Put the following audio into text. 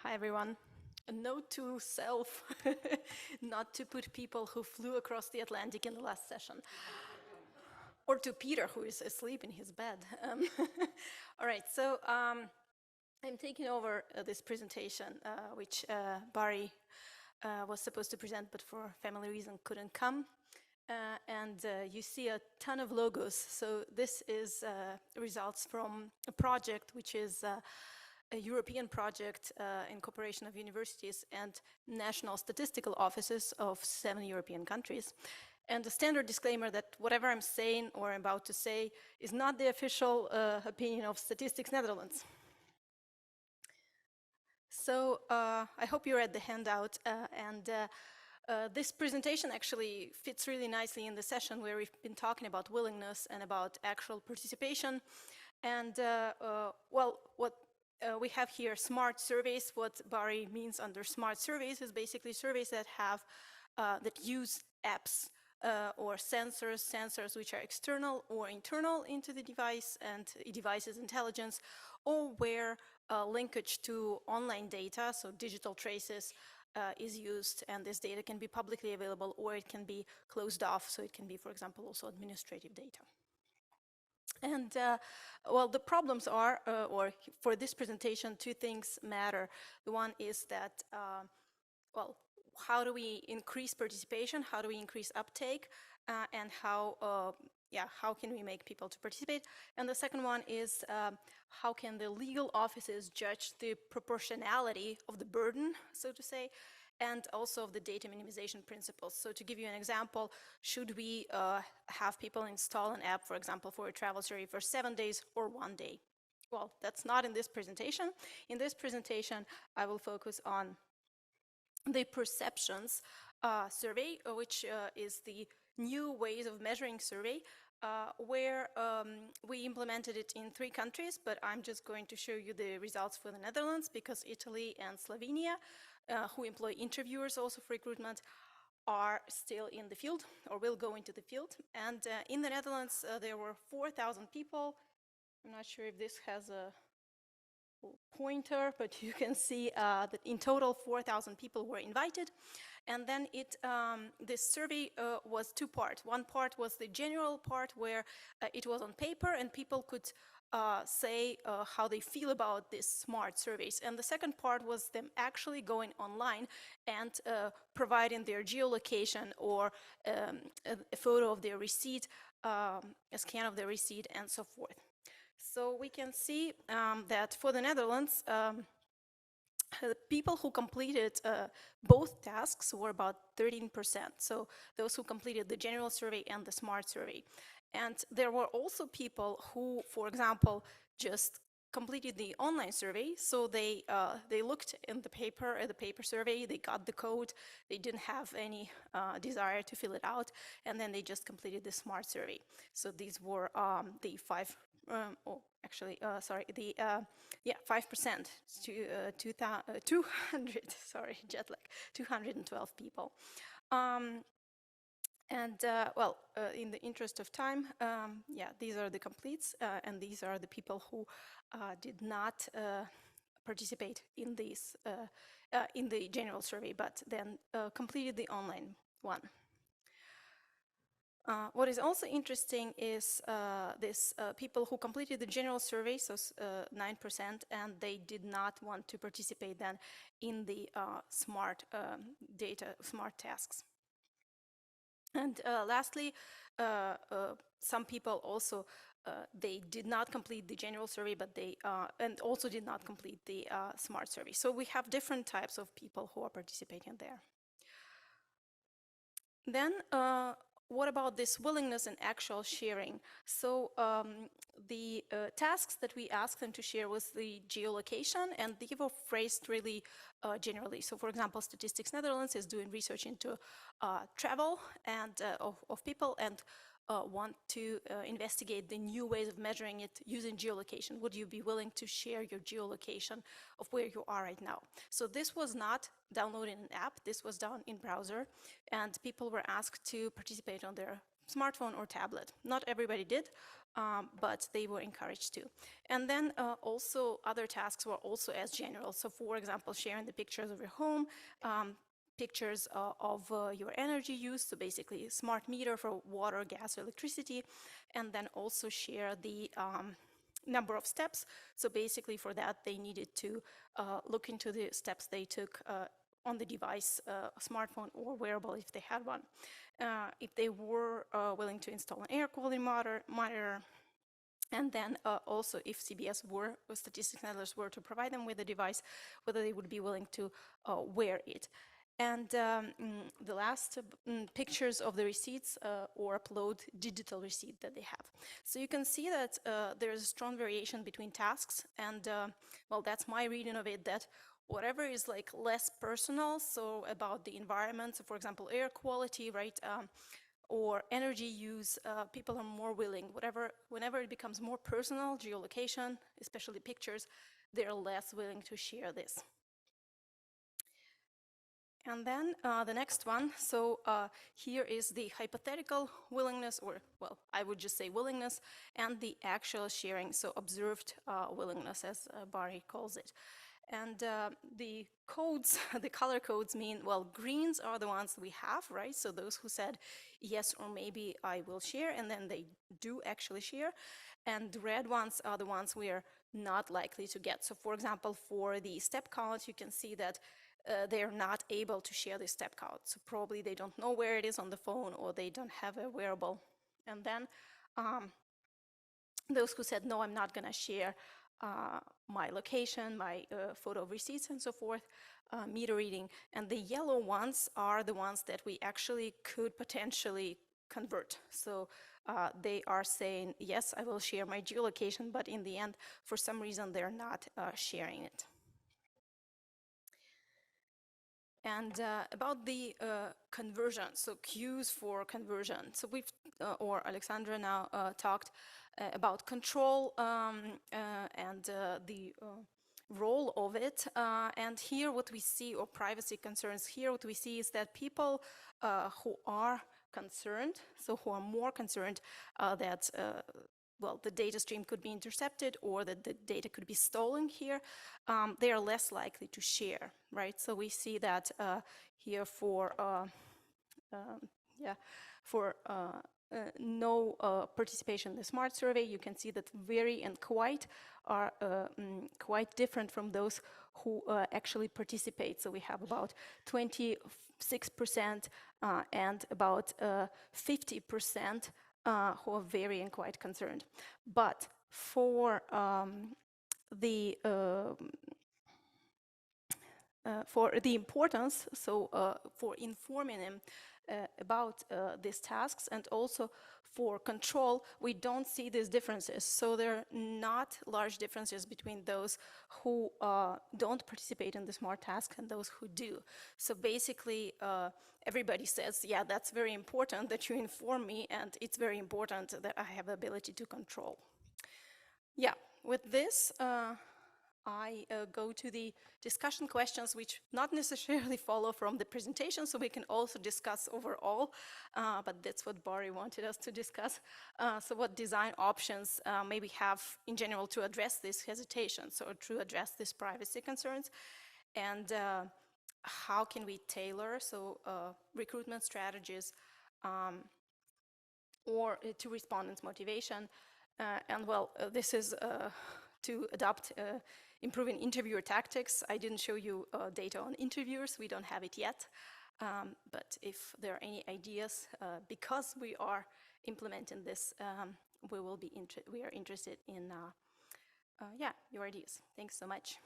Hi everyone. A note to self, not to put people who flew across the Atlantic in the last session. Or to Peter, who is asleep in his bed. All right, so I'm taking over this presentation, which Barry was supposed to present, but for family reason couldn't come. You see a ton of logos. So this is results from a project which is a European project in cooperation of universities and national statistical offices of 7 European countries. And a standard disclaimer that whatever I'm saying or about to say is not the official opinion of Statistics Netherlands. So I hope you read the handout this presentation actually fits really nicely in the session where we've been talking about willingness and about actual participation. And well, what we have here, smart surveys. What Barry means under smart surveys is basically surveys that have that use apps or sensors which are external or internal into the device and device's intelligence, or where linkage to online data, so digital traces, is used, and this data can be publicly available or it can be closed off, so it can be, for example, also administrative data. And well, the problems are, or for this presentation, two things matter. The one is that, well, how do we increase participation? How do we increase uptake? And how can we make people to participate? And the second one is how can the legal offices judge the proportionality of the burden, so to say, and also of the data minimization principles. So to give you an example, should we have people install an app, for example, for a travel survey for 7 days or 1 day? Well, that's not in this presentation. In this presentation, I will focus on the perceptions survey, which is the new ways of measuring survey, where we implemented it in 3 countries, but I'm just going to show you the results for the Netherlands because Italy and Slovenia, who employ interviewers also for recruitment, are still in the field or will go into the field. And in the Netherlands, there were 4,000 people. I'm not sure if this has a pointer, but you can see that in total 4,000 people were invited. And then this survey was 2 parts. One part was the general part where it was on paper and people could say how they feel about these smart surveys. And the second part was them actually going online and providing their geolocation or a photo of their receipt, a scan of their receipt, and so forth. So we can see that for the Netherlands, the people who completed both tasks were about 13%. So those who completed the general survey and the smart survey. And there were also people who, for example, just completed the online survey. So they looked in the paper, at the paper survey, they got the code, they didn't have any desire to fill it out, and then they just completed the smart survey. So these were the 5 sorry, the 5% to 200, sorry, jet lag, 212 people. Well, in the interest of time, these are the completes, and these are the people who did not participate in these in the general survey, but then completed the online one. What is also interesting is this people who completed the general survey, so 9%, and they did not want to participate then in the smart data, smart tasks. And lastly, some people also, they did not complete the general survey, but they, and also did not complete the smart survey. So we have different types of people who are participating there. Then, what about this willingness and actual sharing? So the tasks that we asked them to share was the geolocation, and they were phrased really generally. So for example, Statistics Netherlands is doing research into travel and of people and want to investigate the new ways of measuring it using geolocation. Would you be willing to share your geolocation of where you are right now? So this was not downloading an app, this was done in browser, and people were asked to participate on their smartphone or tablet. Not everybody did, but they were encouraged to. And then also other tasks were also as general. So for example, sharing the pictures of your home, pictures of your energy use, so basically smart meter for water, gas, electricity, and then also share the number of steps. So basically for that, they needed to look into the steps they took on the device, smartphone or wearable if they had one. If they were willing to install an air quality monitor, and then also if CBS were, statistics analysts were to provide them with a device, whether they would be willing to wear it. And the last pictures of the receipts or upload digital receipt that they have. So you can see that there's a strong variation between tasks, and well, that's my reading of it, that whatever is like less personal, so about the environment, so for example, air quality, right, or energy use, people are more willing, whenever it becomes more personal, geolocation, especially pictures, they're less willing to share this. And then the next one, so here is the hypothetical willingness, or well, I would just say willingness, and the actual sharing, so observed willingness, as Barry calls it. And the codes, the color codes mean, well, greens are the ones we have, right? So those who said yes or maybe I will share, and then they do actually share. And the red ones are the ones we are not likely to get. So for example, for the step count, you can see that they are not able to share the step count. So probably they don't know where it is on the phone, or they don't have a wearable. And then those who said, no, I'm not going to share my location, my photo of receipts and so forth, meter reading. And the yellow ones are the ones that we actually could potentially convert. So they are saying, yes, I will share my geolocation, but in the end, for some reason, they're not sharing it. And about the conversion, so cues for conversion. So we've, or Alexandra now talked about control and the role of it. And here what we see, or privacy concerns, here what we see is that people who are concerned, so who are more concerned that well, the data stream could be intercepted or that the data could be stolen here, they are less likely to share, right? So we see that here for, no participation in the SMART survey, you can see that very and quite are quite different from those who actually participate. So we have about 26% and about 50% who are very and quite concerned. But for the importance, so for informing them about these tasks, and also for control, we don't see these differences. So there are not large differences between those who don't participate in the SMART task and those who do. So basically, everybody says, yeah, that's very important that you inform me, and it's very important that I have the ability to control. Yeah, with this, I go to the discussion questions, which not necessarily follow from the presentation, so we can also discuss overall, but that's what Barry wanted us to discuss. So what design options may we have in general to address this hesitation, so to address these privacy concerns, and how can we tailor, so recruitment strategies or to respondents' motivation. And well, this is to adopt improving interviewer tactics. I didn't show you data on interviewers, we don't have it yet. But if there are any ideas, because we are implementing this, we are interested in yeah, your ideas. Thanks so much.